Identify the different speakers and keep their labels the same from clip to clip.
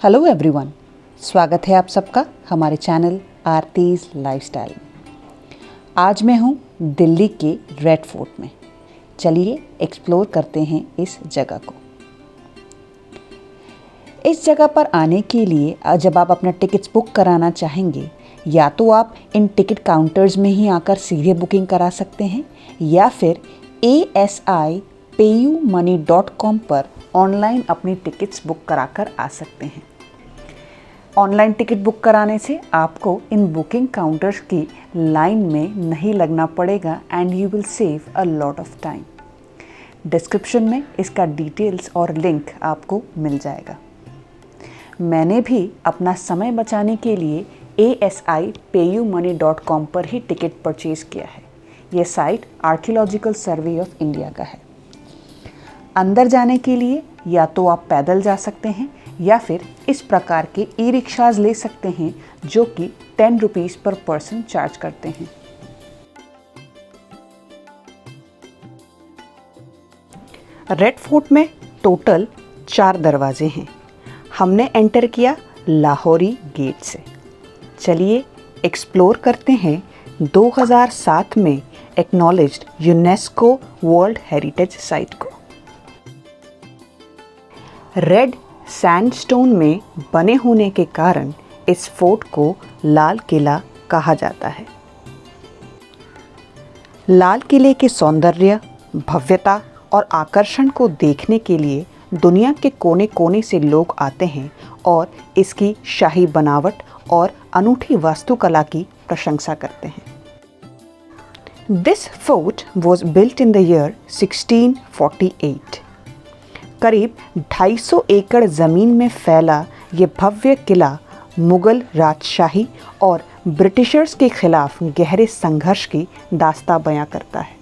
Speaker 1: Hello everyone, स्वागत है आप सबका हमारे चैनल आरतीज़ लाइफस्टाइल में। आज मैं हूँ दिल्ली के रेड फोर्ट में। चलिए एक्सप्लोर करते हैं इस जगह को। इस जगह पर आने के लिए जब आप अपना टिकट्स बुक कराना चाहेंगे, या तो आप इन टिकट काउंटर्स में ही आकर सीधे बुकिंग करा सकते हैं या फिर ASIPayumoney.com पर ऑनलाइन अपनी टिकट्स बुक कराकर आ सकते हैं। ऑनलाइन टिकट बुक कराने से आपको इन बुकिंग काउंटर्स की लाइन में नहीं लगना पड़ेगा and you will save a lot of time. Description में इसका डिटेल्स और लिंक आपको मिल जाएगा। मैंने भी अपना समय बचाने के लिए ASIPayumoney.com पर ही टिकट परचेज़ किया है। यह site archaeological survey of India का है। अंदर जाने के लिए या तो आप पैदल जा सकते हैं या फिर इस प्रकार के ई रिक्शाज ले सकते हैं जो कि 10 रुपीज़ पर पर्सन चार्ज करते हैं। रेड फोर्ट में टोटल 4 दरवाजे हैं। हमने एंटर किया लाहौरी गेट से। चलिए एक्सप्लोर करते हैं 2007 में acknowledged UNESCO world heritage site को। रेड सैंडस्टोन में बने होने के कारण इस फोर्ट को लाल किला कहा जाता है। लाल किले के सौंदर्य, भव्यता और आकर्षण को देखने के लिए दुनिया के कोने कोने से लोग आते हैं और इसकी शाही बनावट और अनूठी वास्तुकला की प्रशंसा करते हैं। This fort was built in the year 1648. करीब 250 एकड़ ज़मीन में फैला ये भव्य किला मुग़ल राजशाही और ब्रिटिशर्स के खिलाफ गहरे संघर्ष की दास्तां बयां करता है।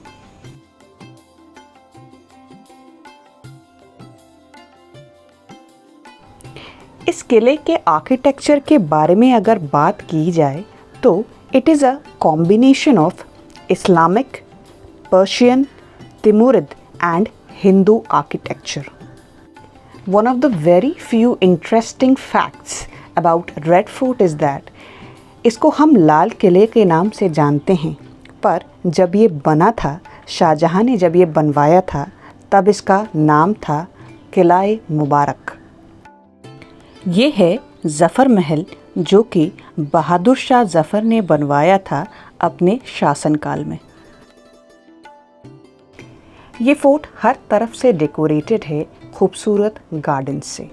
Speaker 1: इस किले के आर्किटेक्चर के बारे में अगर बात की जाए तो it is a combination of Islamic, Persian, Timurid and Hindu architecture. One of the very few interesting facts about Red Fort is that इसको हम लाल किले के नाम से जानते हैं, पर जब ये बना था, शाहजहां ने जब ये बनवाया था, तब इसका नाम था किला-ए मुबारक। ये है ज़फ़र महल जो कि बहादुर शाह ज़फ़र ने बनवाया था अपने शासनकाल में। ये फोर्ट हर तरफ से डेकोरेटेड है खूबसूरत गार्डन से।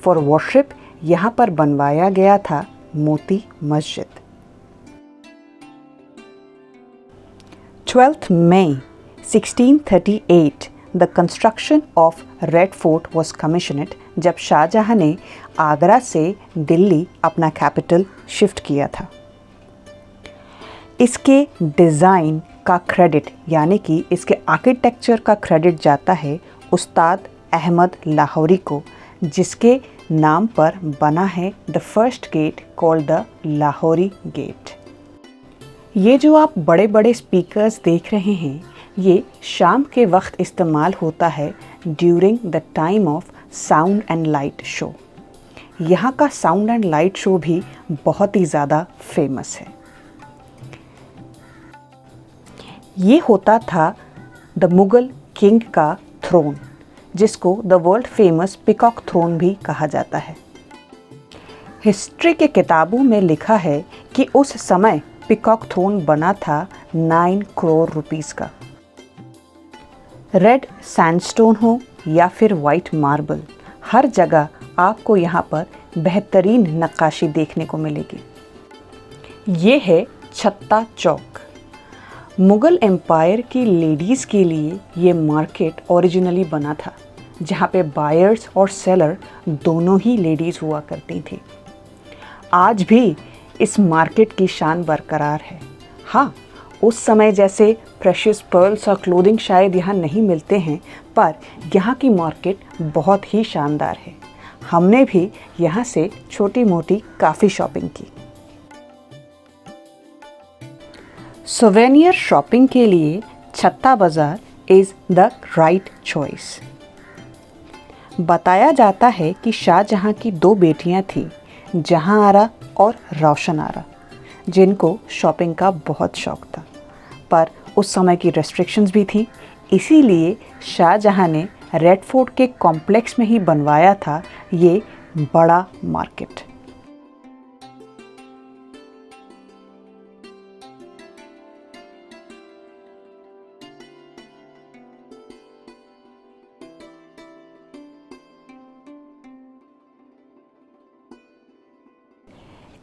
Speaker 1: फॉर वर्शिप यहाँ पर बनवाया गया था Moti Masjid. 12th May 1638 the construction of Red Fort was commissioned जब शाहजहां ने आगरा से दिल्ली अपना कैपिटल शिफ्ट किया था। इसके डिज़ाइन का क्रेडिट यानी कि इसके आर्किटेक्चर का क्रेडिट जाता है उस्ताद अहमद लाहौरी को, जिसके नाम पर बना है the first gate called the Lahori gate. ये जो आप बड़े बड़े स्पीकर्स देख रहे हैं, ये शाम के वक्त इस्तेमाल होता है during the time of sound and light show. यहाँ का साउंड एंड लाइट शो भी बहुत ही ज़्यादा फेमस है। ये होता था द मुग़ल किंग का थ्रोन, जिसको the world famous peacock throne भी कहा जाता है। हिस्ट्री के किताबों में लिखा है कि उस समय पीकॉक थ्रोन बना था 9 करोड़ रुपीस का। रेड सैंडस्टोन हो या फिर वाइट मार्बल, हर जगह आपको यहाँ पर बेहतरीन नक्काशी देखने को मिलेगी। ये है छत्ता चौक। मुग़ल एम्पायर की लेडीज़ के लिए ये मार्केट ओरिजिनली बना था, जहाँ पे बायर्स और सेलर दोनों ही लेडीज़ हुआ करती थी। आज भी इस मार्केट की शान बरकरार है। हाँ, उस समय जैसे प्रेशियस पर्ल्स और क्लोथिंग शायद यहाँ नहीं मिलते हैं, पर यहाँ की मार्केट बहुत ही शानदार है। हमने भी यहाँ से छोटी मोटी काफ़ी शॉपिंग की। सोवेनियर शॉपिंग के लिए छत्ता बाज़ार इज़ द राइट चॉइस। बताया जाता है कि शाहजहां की 2 बेटियां थीं, जहां आरा और रोशन आरा, जिनको शॉपिंग का बहुत शौक था। पर उस समय की रेस्ट्रिक्शंस भी थी, इसीलिए शाहजहां ने रेड फोर्ट के कॉम्प्लेक्स में ही बनवाया था ये बड़ा मार्केट।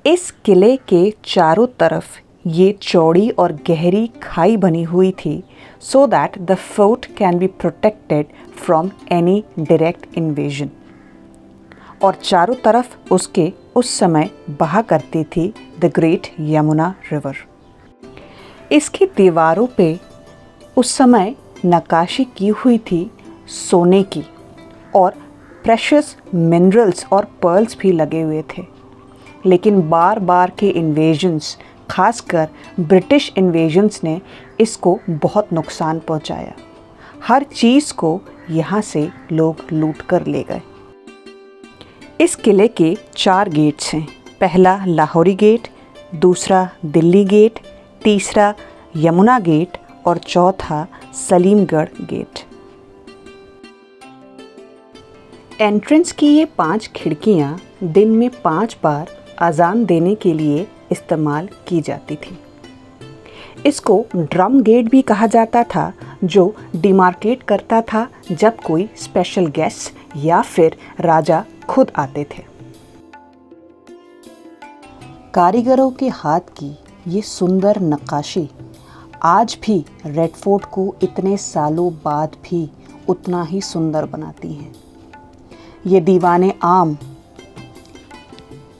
Speaker 1: इस किले के चारों तरफ ये चौड़ी और गहरी खाई बनी हुई थी, so that the fort can be protected from any direct invasion। और चारों तरफ उसके उस समय बहा करती थी द ग्रेट यमुना रिवर। इसकी दीवारों पे उस समय नक्काशी की हुई थी सोने की, और प्रेशियस मिनरल्स और पर्ल्स भी लगे हुए थे। लेकिन बार बार के इन्वेजन्स, खासकर ब्रिटिश इन्वेजन्स ने इसको बहुत नुकसान पहुंचाया। हर चीज़ को यहाँ से लोग लूट कर ले गए। इस किले के 4 गेट्स हैं। पहला लाहौरी गेट, दूसरा दिल्ली गेट, तीसरा यमुना गेट और चौथा सलीमगढ़ गेट। एंट्रेंस की ये 5 खिड़कियाँ दिन में 5 बार अजान देने के लिए इस्तेमाल की जाती थी। इसको ड्रम गेट भी कहा जाता था, जो डिमार्केट करता था जब कोई स्पेशल गेस्ट या फिर राजा खुद आते थे। कारीगरों के हाथ की ये सुंदर नक्काशी आज भी रेड फोर्ट को इतने सालों बाद भी उतना ही सुंदर बनाती हैं। ये दीवाने आम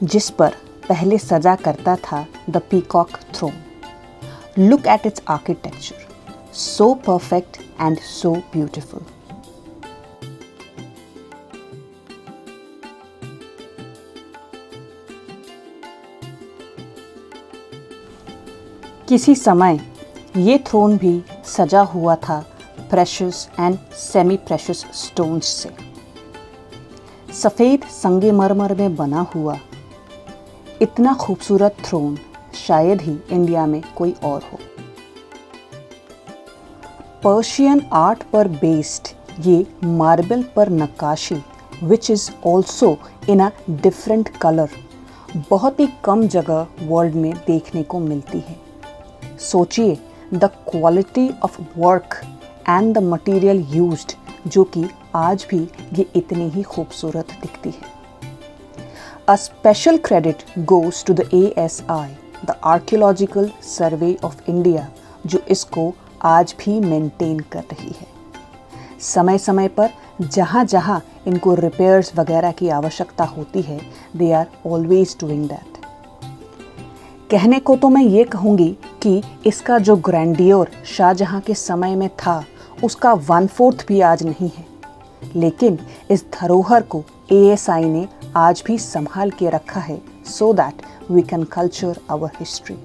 Speaker 1: जिस पर पहले सजा करता था the peacock throne. Look at its architecture, so perfect and so beautiful. किसी समय ये थ्रोन भी सजा हुआ था precious and semi precious stones से। सफ़ेद संगमरमर में बना हुआ इतना खूबसूरत थ्रोन शायद ही इंडिया में कोई और हो। पर्शियन आर्ट पर बेस्ड ये मार्बल पर नक्काशी, which is also in a different colour, बहुत ही कम जगह वर्ल्ड में देखने को मिलती है। सोचिए the quality of work and the material used, जो कि आज भी ये इतनी ही खूबसूरत दिखती है। A special credit goes to the ASI, the Archaeological Survey of India, जो इसको आज भी मेंटेन कर रही है। समय समय पर जहाँ जहाँ इनको रिपेयर्स वगैरह की आवश्यकता होती है, they are always doing that। कहने को तो मैं ये कहूँगी कि इसका जो ग्रैंडियर शाहजहाँ के समय में था, उसका 1/4 भी आज नहीं है। लेकिन इस धरोहर को ASI ने आज भी संभाल के रखा है, so that we can culture our history।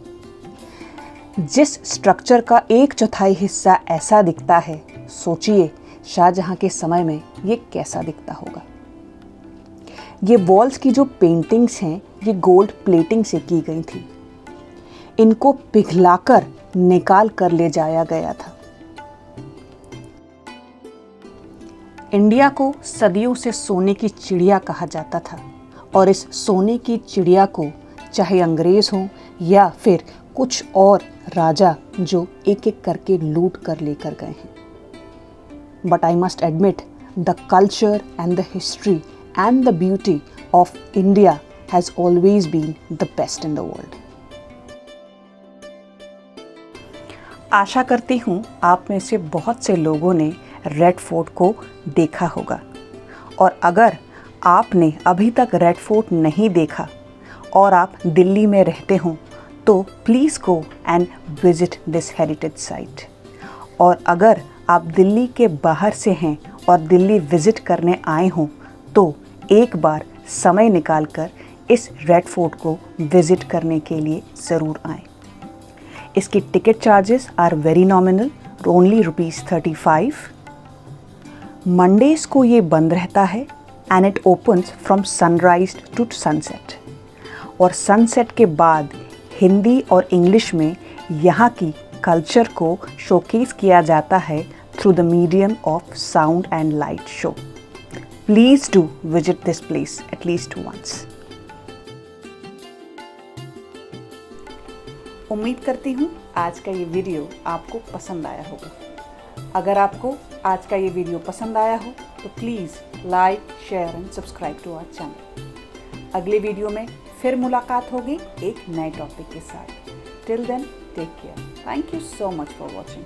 Speaker 1: जिस स्ट्रक्चर का 1/4 हिस्सा ऐसा दिखता है, सोचिए शाहजहाँ के समय में ये कैसा दिखता होगा। ये वॉल्स की जो पेंटिंग्स हैं, ये गोल्ड प्लेटिंग से की गई थी। इनको पिघलाकर निकाल कर ले जाया गया था। इंडिया को सदियों से सोने की चिड़िया कहा जाता था, और इस सोने की चिड़िया को चाहे अंग्रेज़ हों या फिर कुछ और राजा जो एक एक करके लूट कर लेकर गए हैं। But I must admit the culture and the history and the beauty of India has always been the best in the world. आशा करती हूँ आप में से बहुत से लोगों ने रेड फोर्ट को देखा होगा, और अगर आपने अभी तक रेड फोर्ट नहीं देखा और आप दिल्ली में रहते हों, तो please go and visit this heritage site. और अगर आप दिल्ली के बाहर से हैं और दिल्ली विज़िट करने आए हों, तो एक बार समय निकालकर इस रेड फोर्ट को विज़िट करने के लिए ज़रूर आएँ। इसकी ticket charges are very nominal, only ₹35। Mondays को ये बंद रहता है, and it opens from sunrise to sunset. और सनसेट के बाद हिंदी और इंग्लिश में यहाँ की कल्चर को शोकेस किया जाता है through the medium of sound and light show. Please do visit this place at least once. उम्मीद करती हूँ आज का ये वीडियो आपको पसंद आया होगा। अगर आपको आज का ये वीडियो पसंद आया हो तो please like, share and subscribe to our channel. अगले वीडियो में फिर मुलाकात होगी एक नए टॉपिक के साथ। Till then take care. Thank you so much for watching.